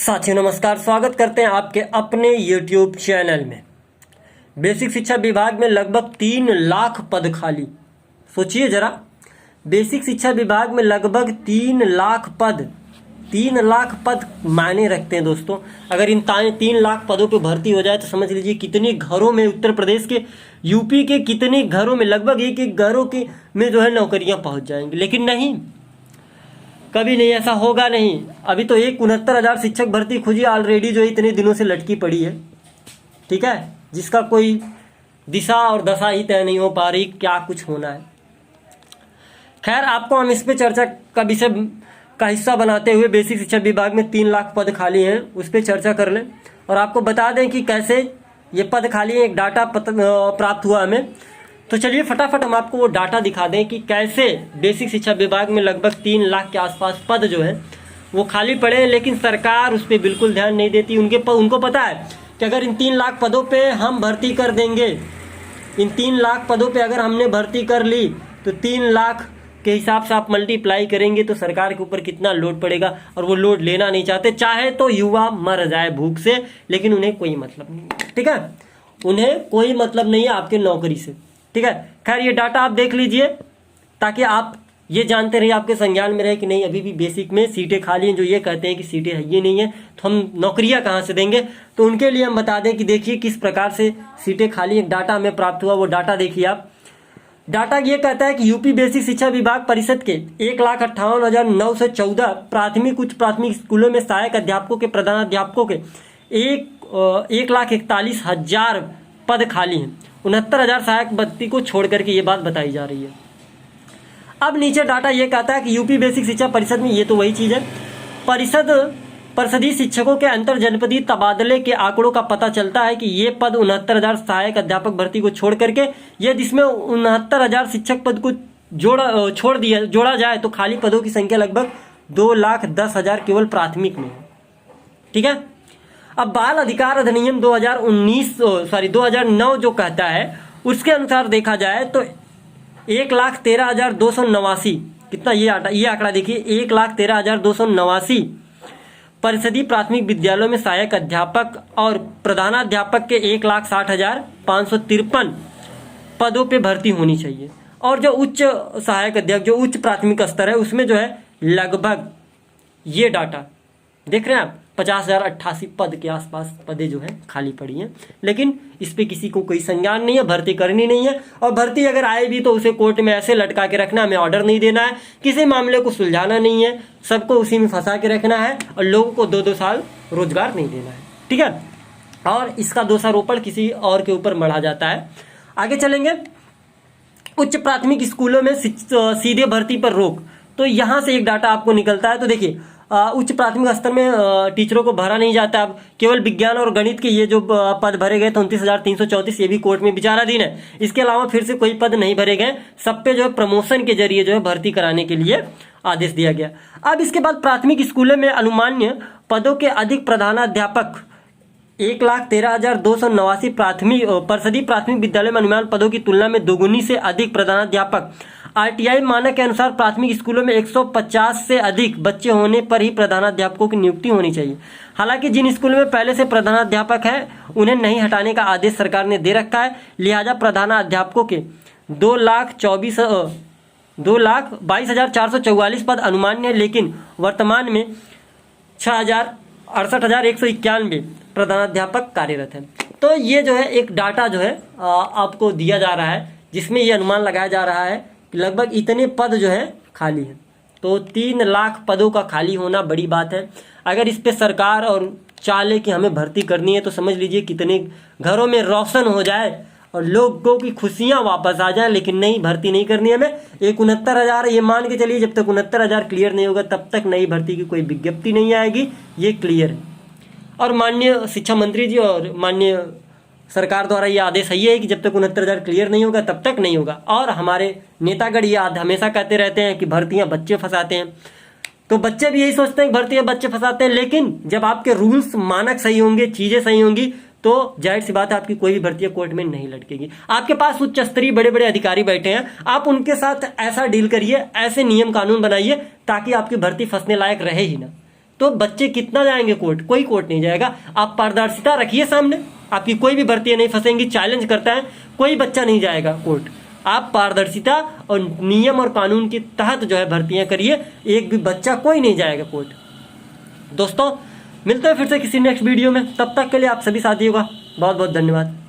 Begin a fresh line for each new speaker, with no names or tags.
साथियों नमस्कार, स्वागत करते हैं आपके अपने YouTube चैनल में। बेसिक शिक्षा विभाग में लगभग 3 लाख पद खाली। सोचिए जरा, बेसिक शिक्षा विभाग में लगभग 3 लाख पद। 3 लाख पद मायने रखते हैं दोस्तों। अगर इन 3 लाख पदों पे भर्ती हो जाए तो समझ लीजिए कितने घरों में, उत्तर प्रदेश के, यूपी के कितने घरों में, लगभग एक घरों के में जो है नौकरियां पहुंच जाएंगी। लेकिन नहीं, कभी नहीं, ऐसा होगा नहीं। अभी तो 69,000 शिक्षक भर्ती खुजी ऑलरेडी जो इतने दिनों से लटकी पड़ी है, ठीक है, जिसका कोई दिशा और दशा ही तय नहीं हो पा रही क्या कुछ होना है। खैर, आपको हम इस पे चर्चा का विषय का हिस्सा बनाते हुए बेसिक शिक्षा विभाग में 3 लाख पद खाली हैं उस पर चर्चा कर लें और आपको बता दें कि कैसे ये पद खाली है। एक डाटा प्राप्त हुआ हमें, तो चलिए फटाफट हम आपको वो डाटा दिखा दें कि कैसे बेसिक शिक्षा विभाग में लगभग 3 लाख के आसपास पद जो है वो खाली पड़े हैं। लेकिन सरकार उस पर बिल्कुल ध्यान नहीं देती। उनको पता है कि अगर इन 3 लाख पदों पे हम भर्ती कर देंगे, इन 3 लाख पदों पे अगर हमने भर्ती कर ली तो 3 लाख के हिसाब से आप मल्टीप्लाई करेंगे तो सरकार के ऊपर कितना लोड पड़ेगा, और वो लोड लेना नहीं चाहते। चाहे तो युवा मर जाए भूख से, लेकिन उन्हें कोई मतलब नहीं, ठीक है, उन्हें कोई मतलब नहीं है आपके नौकरी से, ठीक है। खैर, ये डाटा आप देख लीजिए ताकि आप ये जानते रहिए, आपके संज्ञान में रहे कि नहीं अभी भी बेसिक में सीटें खाली हैं। जो ये कहते हैं कि सीटें है ये नहीं है तो हम नौकरियां कहाँ से देंगे, तो उनके लिए हम बता दें कि देखिए किस प्रकार से सीटें खाली। एक डाटा हमें प्राप्त हुआ, वो डाटा देखिए आप। डाटा ये कहता है कि यूपी बेसिक शिक्षा विभाग परिषद के 1,58,914 प्राथमिक उच्च प्राथमिक स्कूलों में सहायक अध्यापकों के, प्रधानाध्यापकों के 1,41,000 पद खाली हैं। 69,000 सहायक भर्ती को छोड़ करके ये बात बताई जा रही है। अब नीचे डाटा ये कहता है कि यूपी बेसिक शिक्षा परिषद में, ये तो वही चीज है, परिषदीय शिक्षकों के अंतर जनपदीय तबादले के आंकड़ों का पता चलता है कि ये पद 69,000 सहायक अध्यापक भर्ती को छोड़ करके, ये जिसमें 69,000 शिक्षक पद को जोड़ा जाए तो खाली पदों की संख्या लगभग 2,10,000 केवल प्राथमिक में है, ठीक है। अब बाल अधिकार अधिनियम 2009 जो कहता है उसके अनुसार देखा जाए तो 1,13,289, कितना ये आंकड़ा देखिए, 1,13,289 परिषदीय प्राथमिक विद्यालयों में सहायक अध्यापक और प्रधानाध्यापक के 1,60,553 पदों पे भर्ती होनी चाहिए। और जो उच्च सहायक अध्यापक, जो उच्च प्राथमिक स्तर है, उसमें जो है लगभग ये डाटा देख रहे हैं आप, 50,088 पद के आसपास पदें जो है खाली पड़ी हैं। लेकिन इस पे किसी को कोई संज्ञान नहीं है, भर्ती करनी नहीं है, और भर्ती अगर आए भी तो उसे कोर्ट में ऐसे लटका के रखना, हमें ऑर्डर नहीं देना है, किसी मामले को सुलझाना नहीं है, सबको उसी में फंसा के रखना है और लोगों को 2-2 साल रोजगार नहीं देना है, ठीक है। और इसका दोषारोपण किसी और के ऊपर मढ़ा जाता है। आगे चलेंगे, उच्च प्राथमिक स्कूलों में सीधे भर्ती पर रोक, तो यहां से एक डाटा आपको निकलता है। तो देखिए, उच्च प्राथमिक स्तर में टीचरों को भरा नहीं जाता। अब केवल विज्ञान और गणित के ये जो पद भरे गए 29,334, ये भी कोर्ट में विचाराधीन है। इसके अलावा फिर से कोई पद नहीं भरे गए, सब पे जो है प्रमोशन के जरिए जो है भर्ती कराने के लिए आदेश दिया गया। अब इसके बाद प्राथमिक स्कूलों में अनुमान्य पदों के अधिक प्रधानाध्यापक 1,13,289 परिषदीय प्राथमिक विद्यालय में अनुमान पदों की तुलना में दोगुनी से अधिक प्रधानाध्यापक। आरटीआई मानक के अनुसार प्राथमिक स्कूलों में 150 से अधिक बच्चे होने पर ही प्रधानाध्यापकों की नियुक्ति होनी चाहिए। हालांकि जिन स्कूलों में पहले से प्रधानाध्यापक है उन्हें नहीं हटाने का आदेश सरकार ने दे रखा है, लिहाजा प्रधानाध्यापकों के 2,22,444 पद अनुमान्य है। लेकिन वर्तमान में 68,191 प्रधानाध्यापक कार्यरत है। तो ये जो है एक डाटा जो है आपको दिया जा रहा है, जिसमें ये अनुमान लगाया जा रहा है कि लगभग इतने पद जो है खाली हैं। तो 3 लाख पदों का खाली होना बड़ी बात है। अगर इस पे सरकार और चाहे कि हमें भर्ती करनी है तो समझ लीजिए कितने घरों में रोशन हो जाए और लोगों की खुशियां वापस आ जाए। लेकिन नहीं, भर्ती नहीं करनी है हमें। 69,000 ये मान के चलिए, जब तक 69,000 क्लियर नहीं होगा तब तक नई भर्ती की कोई विज्ञप्ति नहीं आएगी, ये क्लियर है। और माननीय शिक्षा मंत्री जी और माननीय सरकार द्वारा ये आदेश है कि जब तक 69,000 क्लियर नहीं होगा तब तक नहीं होगा। और हमारे नेतागढ़ ये हमेशा कहते रहते हैं कि भर्तियां बच्चे फंसाते हैं, तो बच्चे भी यही सोचते हैं कि भर्तियां बच्चे फंसाते हैं। लेकिन जब आपके रूल्स मानक सही होंगे, चीजें सही होंगी, तो जाहिर सी बात है आपकी कोई भी भर्ती कोर्ट में नहीं लटकेगी। आपके पास उच्च स्तरीय बड़े बड़े अधिकारी बैठे हैं, आप उनके साथ ऐसा डील करिए, ऐसे नियम कानून बनाइए ताकि आपकी भर्ती फंसने लायक रहे ही ना। तो बच्चे कितना जाएंगे कोर्ट? कोई कोर्ट नहीं जाएगा। आप पारदर्शिता रखिए सामने, आपकी कोई भी भर्तियां नहीं फंसेंगी। चैलेंज करता है, कोई बच्चा नहीं जाएगा कोर्ट। आप पारदर्शिता और नियम और कानून के तहत जो है भर्तियां करिए, एक भी बच्चा कोई नहीं जाएगा कोर्ट। दोस्तों मिलते हैं फिर से किसी नेक्स्ट वीडियो में, तब तक के लिए आप सभी साथियों का बहुत बहुत धन्यवाद।